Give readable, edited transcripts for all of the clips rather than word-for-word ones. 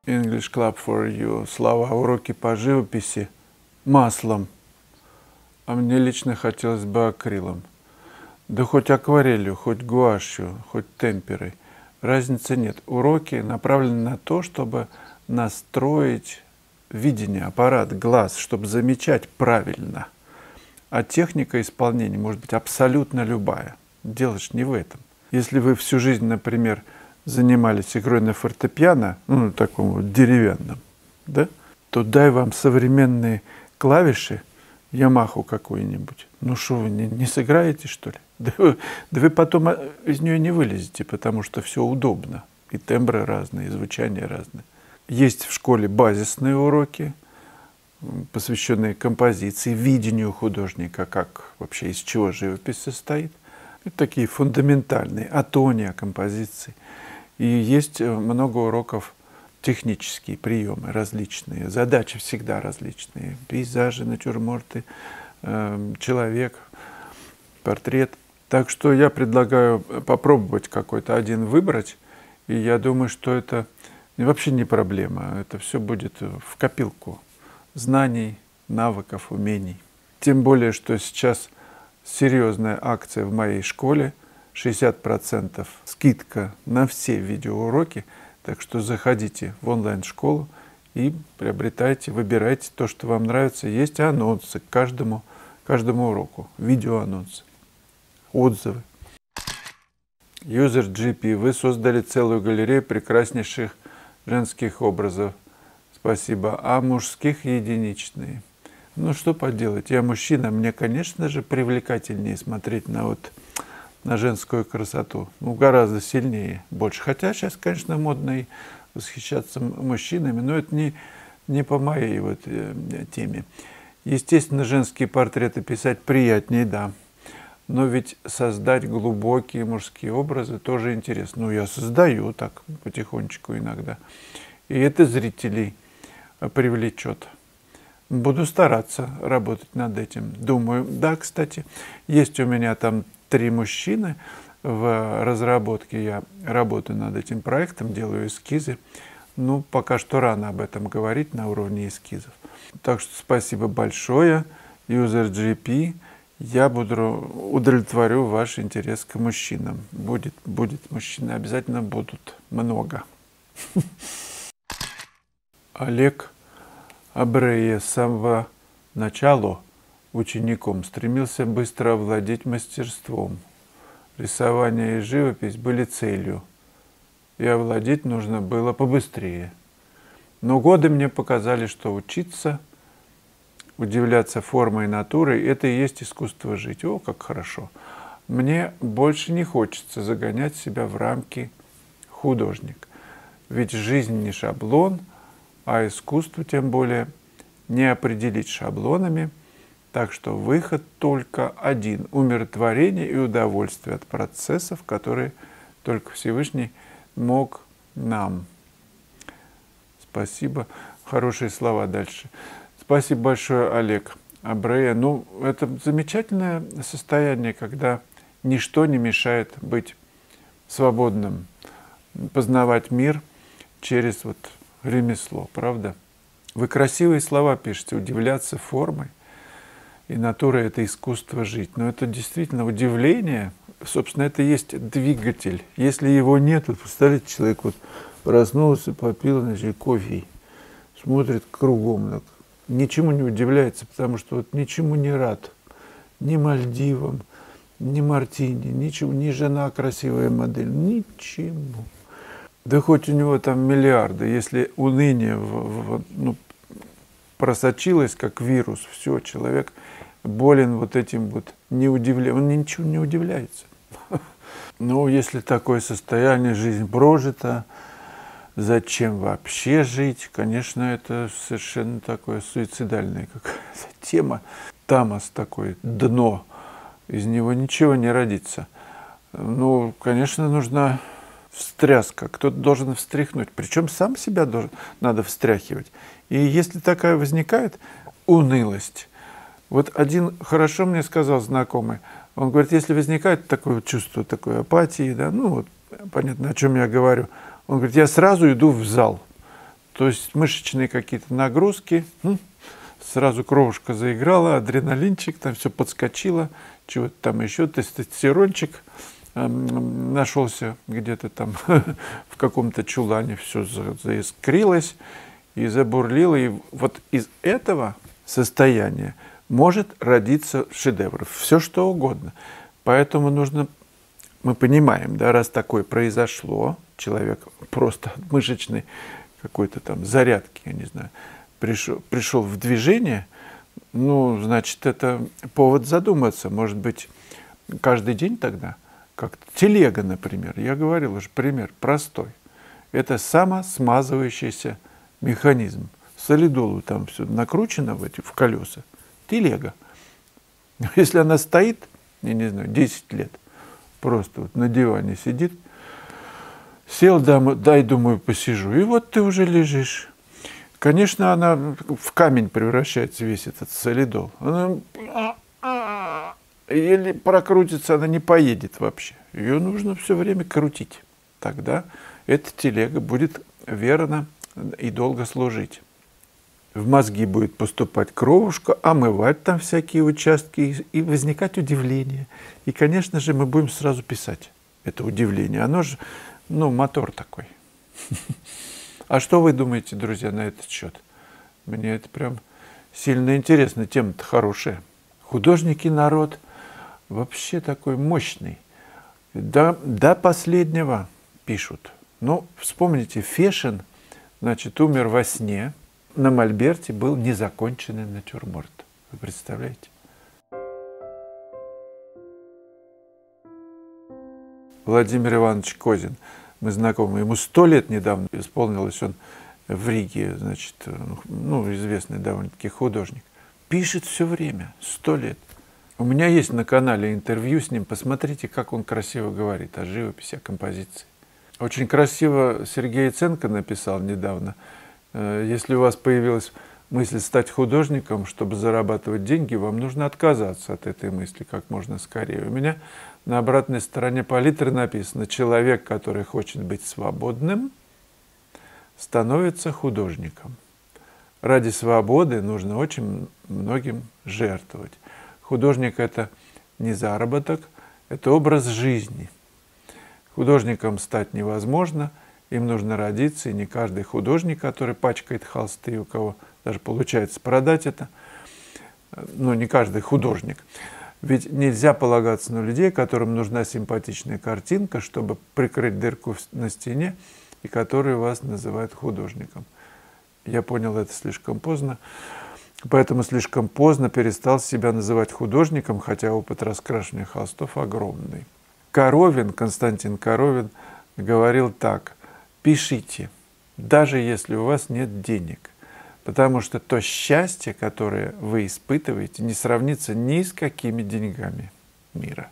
English Club for You. Слова, уроки по живописи маслом. А мне лично хотелось бы акрилом. Да хоть акварелью, хоть гуашью, хоть темперой. Разницы нет. Уроки направлены на то, чтобы настроить видение, аппарат, глаз, чтобы замечать правильно. А техника исполнения может быть абсолютно любая. Дело ж не в этом. Если вы всю жизнь, например, занимались игрой на фортепиано, ну, таком вот деревянном, да, то дай вам современные клавиши, Ямаху какую-нибудь. Ну что, вы не сыграете, что ли? Да вы потом из нее не вылезете, потому что все удобно. И тембры разные, и звучание разное. Есть в школе базисные уроки, посвященные композиции, видению художника, как вообще из чего живопись состоит. Это такие фундаментальные, о тоне, о композиции. И есть много уроков технические, приемы различные, задачи всегда различные. Пейзажи, натюрморты, человек, портрет. Так что я предлагаю попробовать какой-то один выбрать, и я думаю, что это вообще не проблема. Это все будет в копилку знаний, навыков, умений. Тем более, что сейчас серьезная акция в моей школе, 60% скидка на все видеоуроки, так что заходите в онлайн-школу и приобретайте, выбирайте то, что вам нравится. Есть анонсы к каждому уроку, видеоанонсы, отзывы. UserGP, вы создали целую галерею прекраснейших женских образов. Спасибо. А мужских единичные. Ну, что поделать, я мужчина, мне, конечно же, привлекательнее смотреть на женскую красоту. Ну, гораздо сильнее, больше. Хотя сейчас, конечно, модно и восхищаться мужчинами, но это не по моей теме. Естественно, женские портреты писать приятнее, да. Но ведь создать глубокие мужские образы тоже интересно. Ну, я создаю так потихонечку иногда. И это зрителей привлечет. Буду стараться работать над этим. Думаю, да, кстати, есть у меня там 3 мужчины в разработке. Я работаю над этим проектом, делаю эскизы. Ну, пока что рано об этом говорить на уровне эскизов. Так что спасибо большое, UserGP. Я удовлетворю ваш интерес к мужчинам. Будет мужчины, обязательно будут. Много. Олег Абрея с самого начала учеником стремился быстро овладеть мастерством. Рисование и живопись были целью, и овладеть нужно было побыстрее. Но годы мне показали, что учиться, удивляться формой и натурой – это и есть искусство жить. О, как хорошо! Мне больше не хочется загонять себя в рамки художник. Ведь жизнь не шаблон, а искусство тем более не определить шаблонами. Так что выход только один – умиротворение и удовольствие от процессов, которые только Всевышний мог нам. Спасибо. Хорошие слова дальше. Спасибо большое, Олег Абрея. Ну, это замечательное состояние, когда ничто не мешает быть свободным, познавать мир через ремесло, правда? Вы красивые слова пишете, удивляться формой. И натура – это искусство жить. Но это действительно удивление. Собственно, это и есть двигатель. Если его нет, представляете, человек проснулся, попил, значит, кофе, смотрит кругом, так, ничему не удивляется, потому что ничему не рад. Ни Мальдивам, ни мартини, ничему, ни жена красивая модель, ничему. Да хоть у него там миллиарды, если уныние просочилось как вирус, все, человек болен этим не удивляется, он ничего не удивляется. Ну, если такое состояние, жизнь прожита, зачем вообще жить? Конечно, это совершенно такое суицидальная какая-то тема. Тамос такой, дно, из него ничего не родится. Ну, конечно, нужна встряска, кто-то должен встряхнуть, причем сам себя надо встряхивать. И если такая возникает унылость, один хорошо мне сказал знакомый, он говорит, если возникает такое чувство такой апатии, да, понятно, о чем я говорю, он говорит, я сразу иду в зал, То есть мышечные какие-то нагрузки, сразу кровушка заиграла, адреналинчик, там все подскочило, чего-то там еще, тестостерончик нашелся где-то там в каком-то чулане, все заискрилось и забурлило. И вот из этого состояния может родиться шедевр, все что угодно. Поэтому нужно, мы понимаем, да, раз такое произошло, человек просто от мышечной какой-то там зарядки, я не знаю, пришел в движение, ну, значит, это повод задуматься. Может быть, каждый день тогда, как телега, например. Я говорил уже, пример простой. Это самосмазывающийся механизм. Солидолу там все накручено в колеса. Телега. Если она стоит, я не знаю, 10 лет, просто вот на диване сидит, сел, дай, думаю, посижу, и вот ты уже лежишь. Конечно, она в камень превращается, весь этот солидол. Она еле прокрутится, она не поедет вообще. Ее нужно все время крутить. Тогда эта телега будет верно и долго служить. В мозги будет поступать кровушка, омывать там всякие участки, и возникать удивление. И, конечно же, мы будем сразу писать это удивление. Оно же, мотор такой. А что вы думаете, друзья, на этот счет? Мне это прям сильно интересно. Тема-то хорошая. Художники народ вообще такой мощный. До последнего пишут. Вспомните, Фешин, значит, умер во сне. На мольберте был незаконченный натюрморт. Вы представляете? Владимир Иванович Козин. Мы знакомы. Ему 100 лет недавно исполнилось, он в Риге, значит, известный довольно-таки художник. Пишет все время, 100 лет. У меня есть на канале интервью с ним. Посмотрите, как он красиво говорит о живописи, о композиции. Очень красиво Сергей Яценко написал недавно. Если у вас появилась мысль стать художником, чтобы зарабатывать деньги, вам нужно отказаться от этой мысли как можно скорее. У меня на обратной стороне палитры написано: человек, который хочет быть свободным, становится художником. Ради свободы нужно очень многим жертвовать. Художник – это не заработок, это образ жизни. Художником стать невозможно, им нужно родиться, и не каждый художник, который пачкает холсты, у кого даже получается продать это, не каждый художник. Ведь нельзя полагаться на людей, которым нужна симпатичная картинка, чтобы прикрыть дырку на стене, и которые вас называют художником. Я понял это слишком поздно, поэтому слишком поздно перестал себя называть художником, хотя опыт раскрашивания холстов огромный. Константин Коровин говорил так: пишите, даже если у вас нет денег, потому что то счастье, которое вы испытываете, не сравнится ни с какими деньгами мира.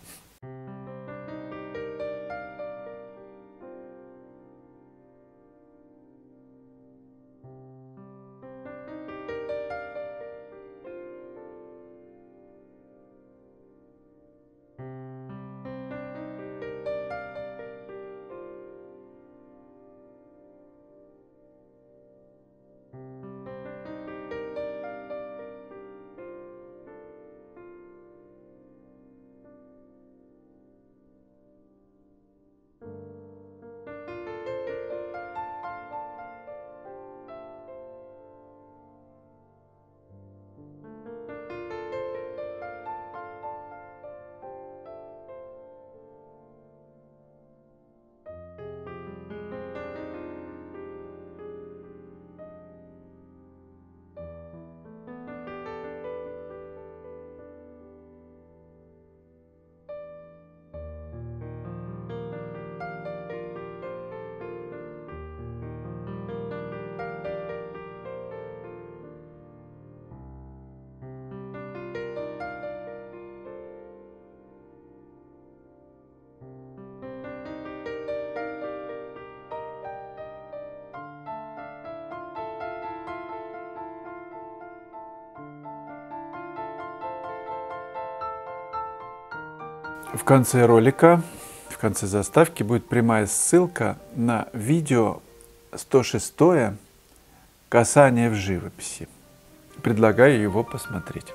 В конце ролика, в конце заставки будет прямая ссылка на видео 106 «Касание в живописи». Предлагаю его посмотреть.